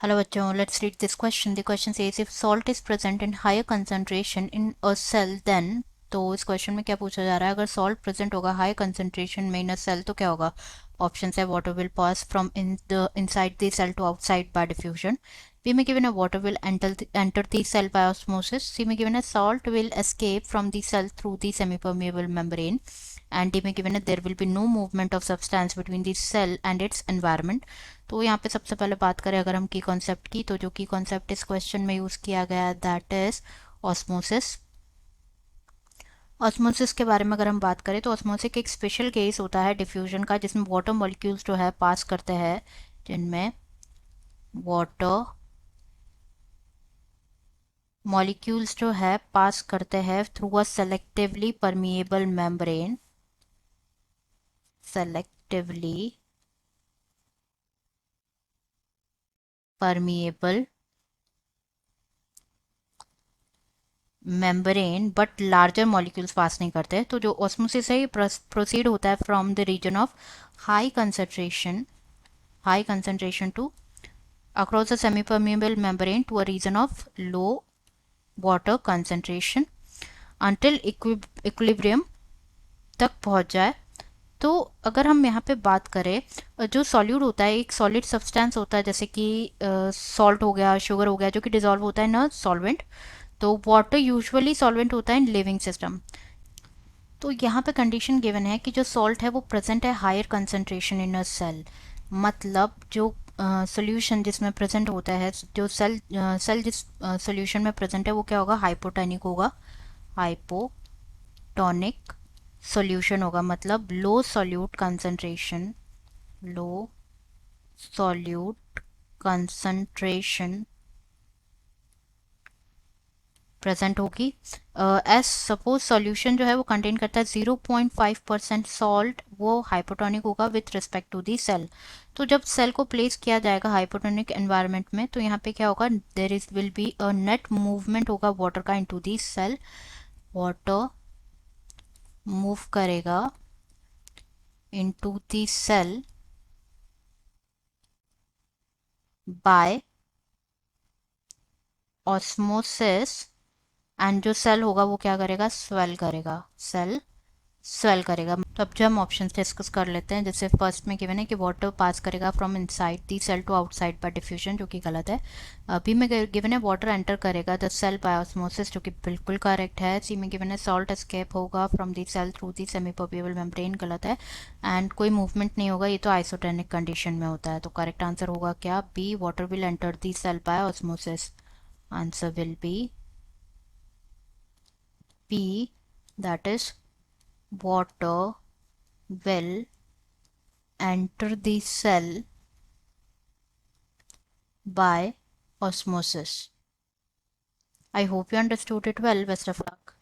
Hello बच्चों, let's read this question. The question says if salt is present in higher concentration in a cell then, तो इस question में क्या पूछा जा रहा है, अगर सॉल्ट प्रेजेंट होगा हाई कंसंट्रेशन में इन अ सेल तो क्या होगा। ऑप्शन है water will pass from inside the cell to outside by diffusion, B में गिवन है water will enter the cell by osmosis, C में गिवन है salt will escape from the cell through the semi-permeable membrane, and D में given है there will be no movement of substance between the cell and its environment. तो यहाँ पे सबसे पहले बात करें अगर हम की कॉन्सेप्ट की, तो जो की कॉन्सेप्ट इस क्वेश्चन में यूज किया गया है दैट इज ऑस्मोसिस। ऑस्मोसिस के बारे में अगर हम बात करें तो ऑस्मोसिस एक स्पेशल केस होता है डिफ्यूजन का, जिसमें वाटर मॉलिक्यूल्स जो है पास करते हैं, जिनमें वाटर मॉलिक्यूल्स जो है पास करते हैं through a selectively permeable membrane, selectively permeable membrane, but larger molecules pass नहीं करते। तो जो ऑस्मोसिस है ये प्रोसीड होता है from the region of high concentration to across the semi-permeable membrane to a region of low water concentration until equilibrium तक पहुंच जाए। तो अगर हम यहाँ पे बात करें, जो सॉल्यूट होता है एक सॉलिड सब्सटेंस होता है, जैसे कि सॉल्ट हो गया, शुगर हो गया, जो कि डिजॉल्व होता है ना सॉल्वेंट। तो वाटर यूजुअली सॉल्वेंट होता है इन लिविंग सिस्टम। तो यहाँ पे कंडीशन गिवन है कि जो सॉल्ट है वो प्रेजेंट है higher concentration in a cell, मतलब जो सोल्यूशन जिसमें प्रेजेंट होता है, जो सेल जिस सोल्यूशन में प्रेजेंट है वो क्या होगा, हाइपोटोनिक होगा। हाइपोटोनिक सॉल्यूशन होगा, मतलब लो सॉल्यूट कंसंट्रेशन, लो सॉल्यूट कंसंट्रेशन प्रेजेंट होगी। एस सपोज सॉल्यूशन जो है वो कंटेन करता है 0.5% सॉल्ट, वो हाइपोटोनिक होगा with respect to the cell. तो जब सेल को प्लेस किया जाएगा हाइपोटोनिक एनवायरनमेंट में, तो यहाँ पे क्या होगा, there is will be a net movement होगा वाटर का into the cell. Water move करेगा into the cell by osmosis, and जो सेल होगा वो क्या करेगा, स्वेल करेगा, सेल स्वेल करेगा। तो अब जो हम ऑप्शन डिस्कस कर लेते हैं, जैसे फर्स्ट में गिवन है कि वाटर पास करेगा from inside the cell to outside by diffusion, जो कि गलत है। बी में गिवन है वाटर एंटर करेगा द सेल बाय ऑस्मोसिस, जो कि बिल्कुल करेक्ट है। सी में गिवन है सॉल्ट एस्केप होगा from the cell through the semi permeable membrane, गलत है। एंड कोई मूवमेंट नहीं होगा, ये तो आइसोटेनिक कंडीशन में होता है। तो करेक्ट आंसर होगा क्या, B, water will enter the cell by osmosis. Answer will be B, that is water will enter the cell by osmosis. I hope you understood it well. Best of luck.